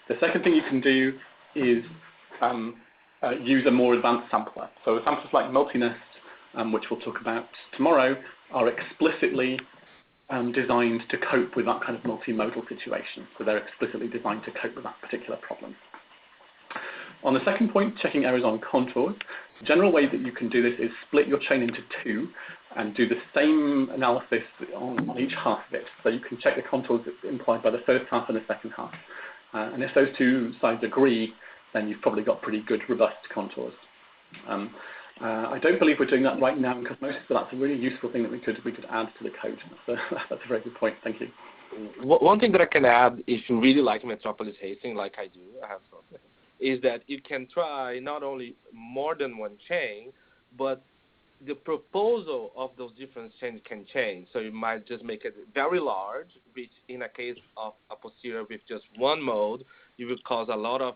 The second thing you can do is use a more advanced sampler. So samplers like Multinest, which we'll talk about tomorrow, are explicitly designed to cope with that kind of multimodal situation. So they're explicitly designed to cope with that particular problem. On the second point, checking errors on contours, the general way that you can do this is split your chain into two and do the same analysis on each half of it. So you can check the contours implied by the first half and the second half. And if those two sides agree, then you've probably got pretty good, robust contours. I don't believe we're doing that right now in CosmoSIS, but that's a really useful thing that we could add to the code. That's a very good point. Thank you. One thing that I can add, if you really like Metropolis Hastings, like I do, I have something, is that you can try not only more than one chain, but the proposal of those different chains can change. So you might just make it very large, which in a case of a posterior with just one mode, you will cause a lot of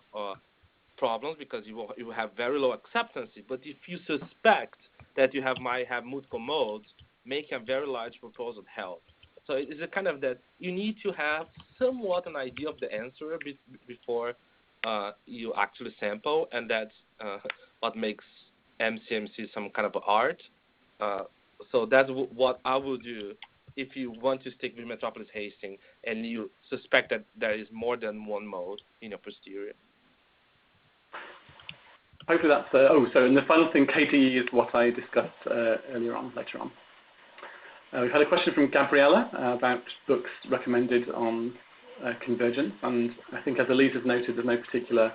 problems because you will have very low acceptance. But if you suspect that you might have multiple modes, making a very large proposal helps. So it's a kind of that you need to have somewhat an idea of the answer before you actually sample, and that's what makes MCMC some kind of art. So that's what I will do if you want to stick with Metropolis Hastings and you suspect that there is more than one mode in your posterior. Hopefully that's, so and the final thing, KDE, is what I discussed later on. We've had a question from Gabriella about books recommended on convergence, and I think as Elise has noted, there's no particular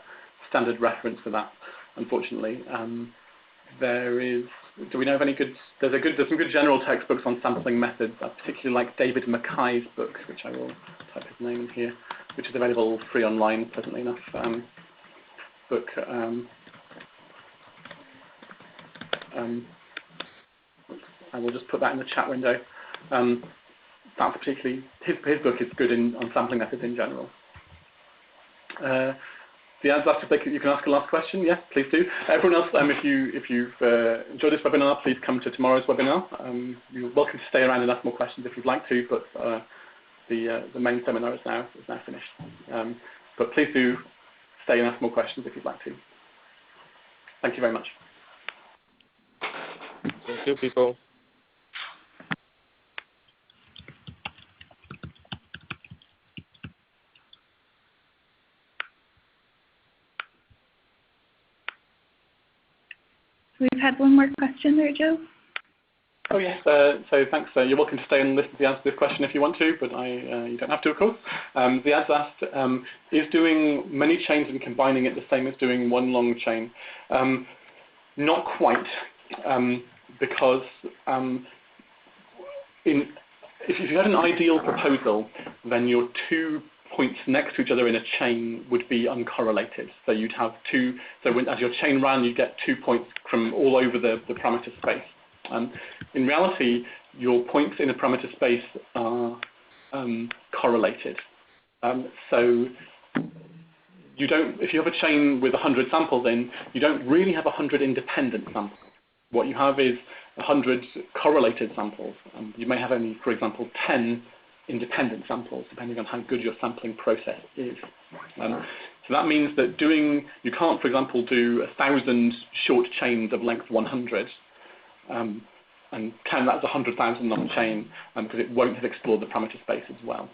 standard reference for that, unfortunately. Do we know of any good, there's some good general textbooks on sampling methods. I particularly like David Mackay's books, which I will type his name in here, which is available free online, pleasantly enough. Book. I will just put that in the chat window. That's particularly, his book is good on sampling methods in general. The ads asked if you can ask a last question. Yes, please do. Everyone else, if you've enjoyed this webinar, please come to tomorrow's webinar. You're welcome to stay around and ask more questions if you'd like to, but the main seminar is now finished. But please do stay and ask more questions if you'd like to. Thank you very much. Thank you, people. We've had one more question there, Joe. Oh yes, so thanks. You're welcome to stay and listen to the answer to this question if you want to, but you don't have to, of course. The ads asked, is doing many chains and combining it the same as doing one long chain? Not quite, because if you had an ideal proposal, then your 2 points next to each other in a chain would be uncorrelated. So you'd have as your chain ran, you'd get 2 points from all over the parameter space. In reality, your points in a parameter space are correlated. So if you have a chain with 100 samples in, you don't really have 100 independent samples. What you have is 100 correlated samples. You may have only, for example, 10 independent samples, depending on how good your sampling process is. So that means that you can't, for example, do 1,000 short chains of length 100 and count that as a 100,000 long chain because it won't have explored the parameter space as well.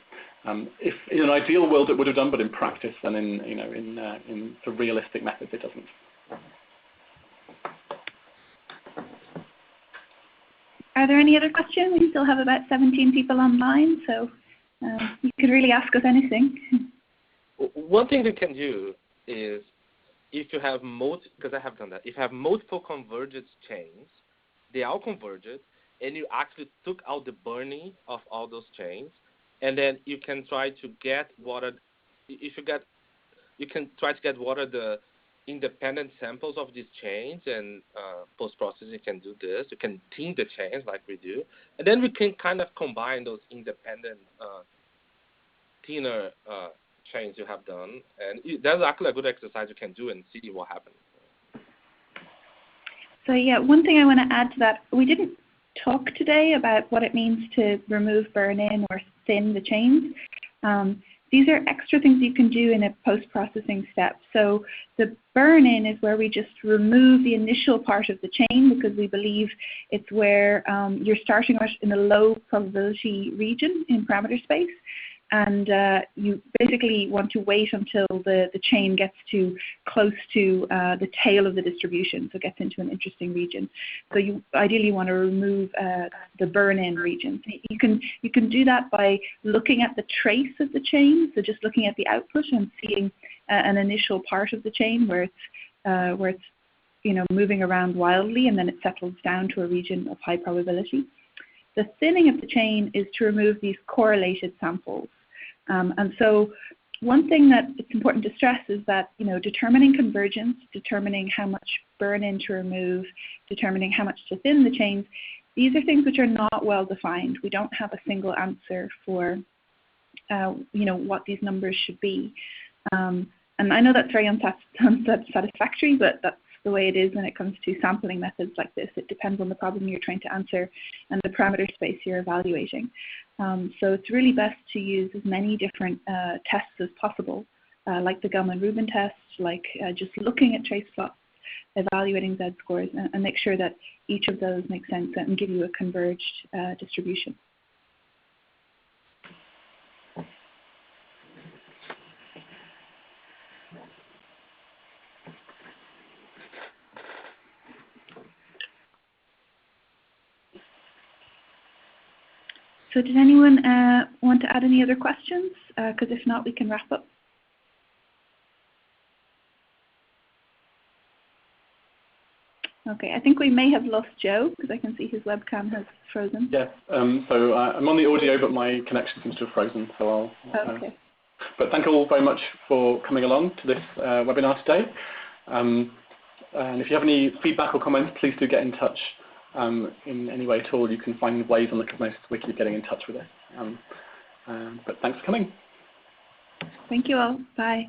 If in an ideal world it would have done, but in practice and in for realistic methods it doesn't. Are there any other questions? We still have about 17 people online, so you could really ask us anything. One thing we can do is, if you have because I have done that, if you have multiple converged chains, they all converged, and you actually took out the burning of all those chains, and then you can try to get what are, you can try to get what are the independent samples of these chains, and post-processing can do this. You can thin the chains like we do, and then we can kind of combine those independent thinner chains you have done, and that's actually a good exercise you can do and see what happens. So yeah, one thing I want to add to that, we didn't talk today about what it means to remove burn-in or thin the chains. These are extra things you can do in a post-processing step. So the burn-in is where we just remove the initial part of the chain because we believe it's where you're starting out in a low probability region in parameter space. And you basically want to wait until the chain gets to close to the tail of the distribution, so it gets into an interesting region. So you ideally want to remove the burn-in region. You can do that by looking at the trace of the chain, so just looking at the output and seeing an initial part of the chain where it's moving around wildly, and then it settles down to a region of high probability. The thinning of the chain is to remove these correlated samples. And so one thing that it's important to stress is that, determining convergence, determining how much burn-in to remove, determining how much to thin the chains, these are things which are not well defined. We don't have a single answer for, what these numbers should be. And I know that's very unsatisfactory, but that's the way it is when it comes to sampling methods like this. It depends on the problem you're trying to answer and the parameter space you're evaluating. So it's really best to use as many different tests as possible, like the Gellman-Rubin test, like just looking at trace plots, evaluating z-scores, and make sure that each of those makes sense and give you a converged distribution. So did anyone want to add any other questions? Because if not, we can wrap up. Okay, I think we may have lost Joe because I can see his webcam has frozen. Yes, so I'm on the audio, but my connection seems to have frozen. So Okay. But thank you all very much for coming along to this webinar today. And if you have any feedback or comments, please do get in touch in any way at all. You can find ways on the CosmoSIS Wiki of getting in touch with us. But thanks for coming. Thank you all. Bye.